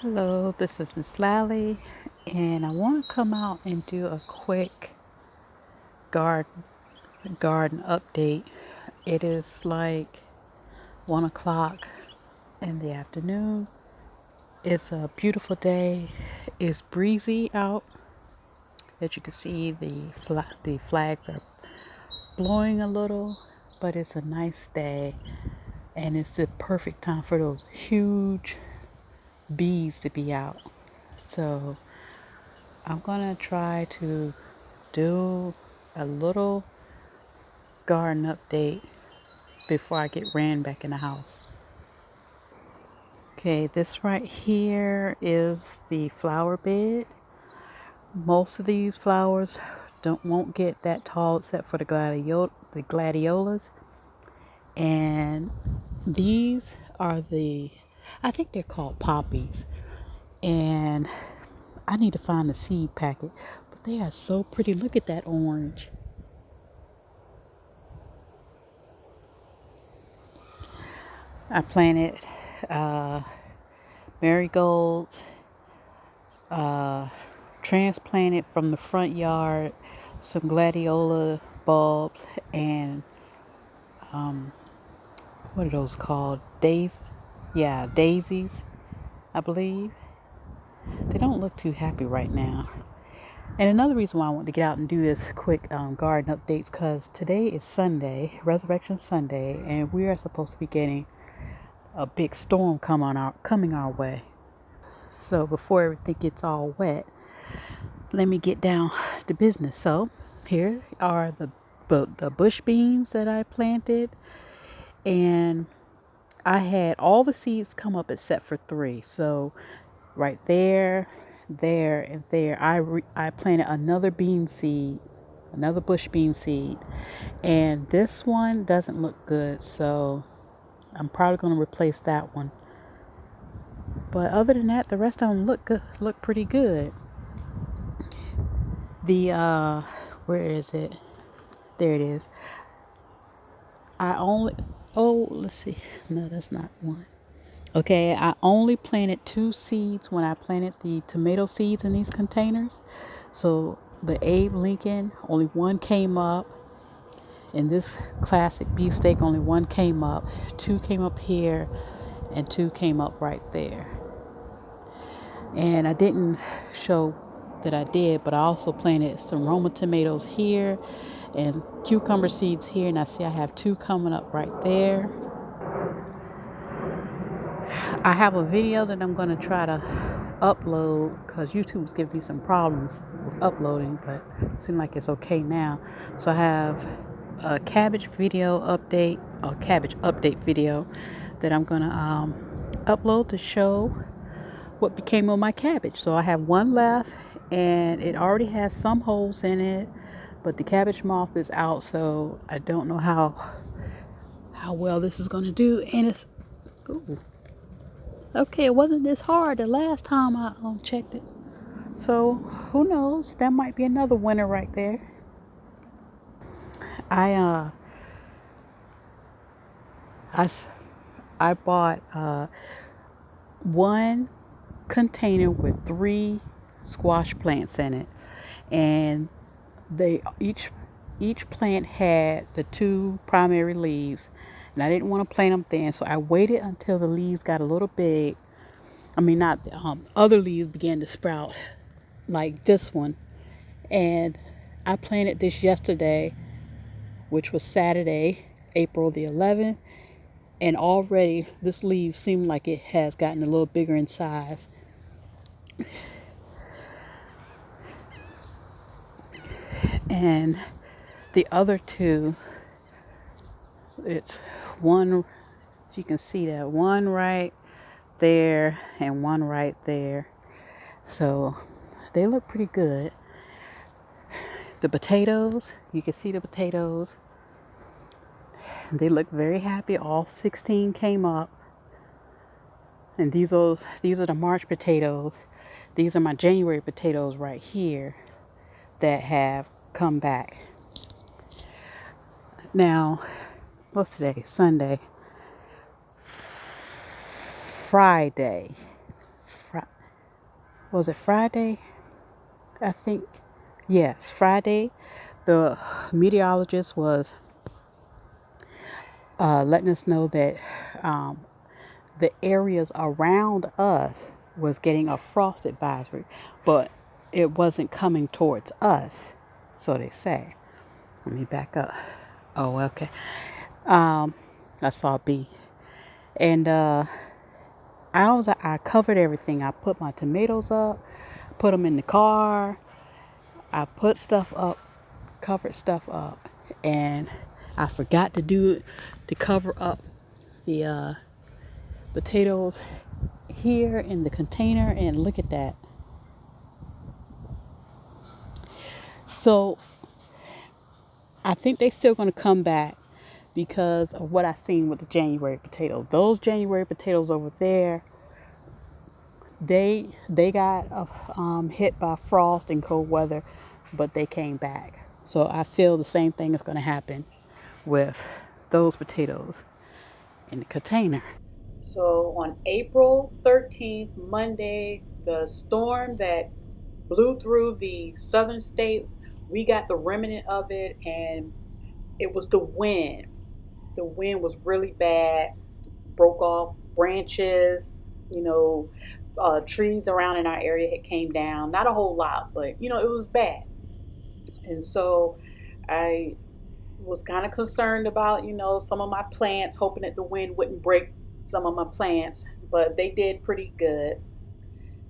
Hello, this is Miss Lally, and I want to come out and do a quick garden garden update. It is like 1 o'clock in the afternoon. It's a beautiful day. It's breezy out. As you can see, the flags are blowing a little, but it's a nice day, and it's the perfect time for those huge bees to be out. So I'm gonna try to do a little garden update before I get ran back in the house. Okay, this right here is the flower bed. Most of these flowers won't get that tall except for the gladiolas. And these are I think they're called poppies. And I need to find the seed packet, but they are so pretty. Look at that orange. I planted uh, marigolds, uh, transplanted from the front yard some gladiola bulbs, and what are those called? Yeah, daisies, I believe. They don't look too happy right now. And another reason why I want to get out and do this quick garden update because today is Sunday, Resurrection Sunday, and we are supposed to be getting a big storm coming our way. So before everything gets all wet, let me get down to business. So here are the bush beans that I planted, and I had all the seeds come up except for three. So right there, there, and there, I planted another bean seed, another bush bean seed, and this one doesn't look good. So I'm probably going to replace that one. But other than that, the rest of them look good, look pretty good. The where is it? There it is. I only oh, let's see. No, that's not one. Okay, I only planted two seeds when I planted the tomato seeds in these containers. So the Abe Lincoln, only one came up. In this classic beefsteak, only one came up. Two came up here, and two came up right there. And I didn't show that I did, but I also planted some Roma tomatoes here and cucumber seeds here. And I see I have two coming up right there. I have a video that I'm going to try to upload because YouTube's giving me some problems with uploading, but it seems like it's okay now. So I have a cabbage cabbage update video that I'm going to upload to show what became of my cabbage. So I have one left, and it already has some holes in it, but the cabbage moth is out, so I don't know how well this is going to do. And it's ooh, okay, it wasn't this hard the last time I checked it. So who knows? That might be another winner right there. I uh I I bought one container with three squash plants in it, and they each plant had the two primary leaves, and I didn't want to plant them then, so I waited until the leaves got a little big. I mean, not other leaves began to sprout like this one, and I planted this yesterday, which was Saturday, April the 11th, and already this leaf seemed like it has gotten a little bigger in size. And the other two, it's one, if you can see that, one right there and one right there. So they look pretty good. The potatoes, you can see the potatoes. They look very happy. All 16 came up. And these are the March potatoes. These are my January potatoes right here that have come back. Now, what's today? Sunday. Friday. Was it Friday? I think, yes, Friday. The meteorologist was letting us know that um, the areas around us was getting a frost advisory, but it wasn't coming towards us, so they say. Let me back up. Oh, okay. Um, I saw B, and I covered everything. I put my tomatoes up, put them in the car. I put stuff up, covered stuff up, and I forgot to do it to cover up the potatoes here in the container. And look at that. So I think they still going to come back because of what I seen with the January potatoes. Those January potatoes over there, they got hit by frost and cold weather, but they came back. So I feel the same thing is going to happen with those potatoes in the container. So on April 13th, Monday, the storm that blew through the southern states, we got the remnant of it, and it was the wind. The wind was really bad, broke off branches, you know, trees around in our area had came down. Not a whole lot, but it was bad. And so I was kind of concerned about, some of my plants, hoping that the wind wouldn't break some of my plants, but they did pretty good.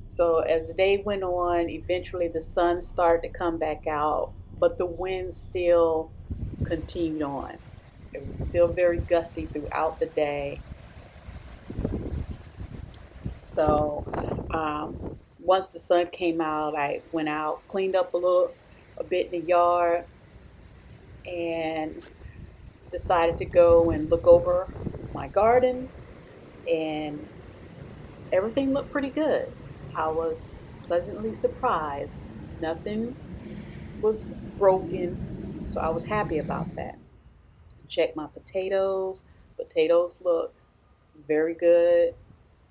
So as the day went on, eventually the sun started to come back out, but the wind still continued on. It was still very gusty throughout the day. So once the sun came out, I went out, cleaned up a bit in the yard, and decided to go and look over my garden, and everything looked pretty good. I was pleasantly surprised. Nothing was broken, so I was happy about that. Checked my potatoes. Potatoes look very good.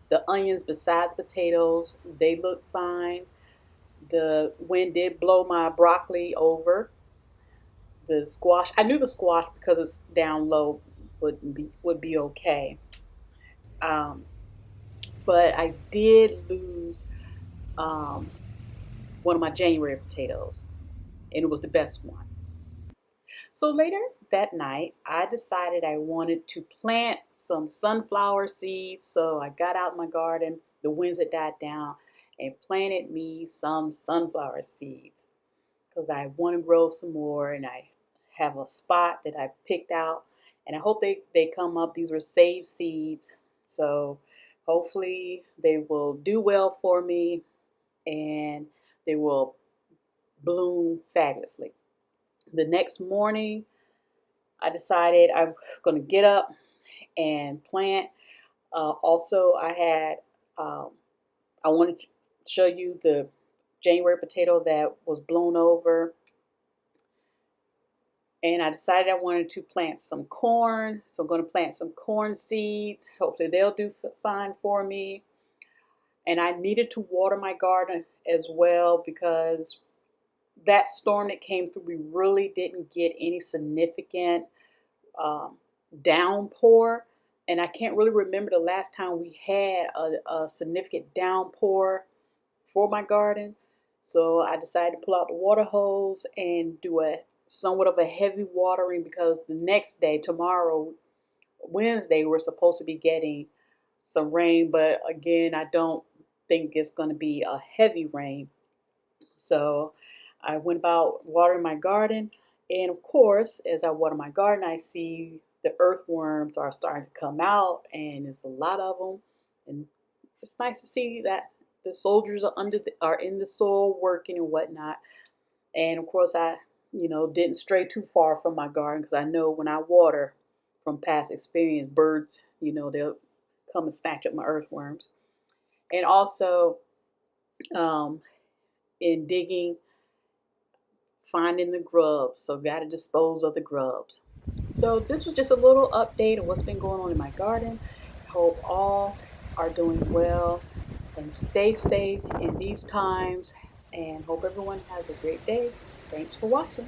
The onions beside the potatoes, they look fine. The wind did blow my broccoli over. The squash, I knew the squash because it's down low would be okay. Um, but I did lose um, one of my January potatoes, and it was the best one. So later that night, I decided I wanted to plant some sunflower seeds. So I got out in my garden, the winds had died down, and planted me some sunflower seeds because I want to grow some more, and I have a spot that I picked out, and I hope they come up. These were saved seeds. So hopefully they will do well for me, and they will bloom fabulously. The next morning, I decided I was going to get up and plant. Also, um, I wanted to show you the January potato that was blown over. And I decided I wanted to plant some corn. So I'm going to plant some corn seeds. Hopefully they'll do fine for me. And I needed to water my garden as well because that storm that came through, we really didn't get any significant um, downpour. And I can't really remember the last time we had a significant downpour for my garden. So I decided to pull out the water hose and do a somewhat of a heavy watering because the next day, tomorrow, Wednesday, we're supposed to be getting some rain. But again, I don't think it's going to be a heavy rain. So I went about watering my garden. And of course, as I water my garden, I see the earthworms are starting to come out, and there's a lot of them. And it's nice to see that the soldiers are in the soil working and whatnot. And of course, I didn't stray too far from my garden because I know when I water, from past experience, birds they'll come and snatch up my earthworms. And also um, in digging, finding the grubs. So got to dispose of the grubs. So this was just a little update of what's been going on in my garden. I hope all are doing well. and stay safe in these times, and hope everyone has a great day. Thanks for watching.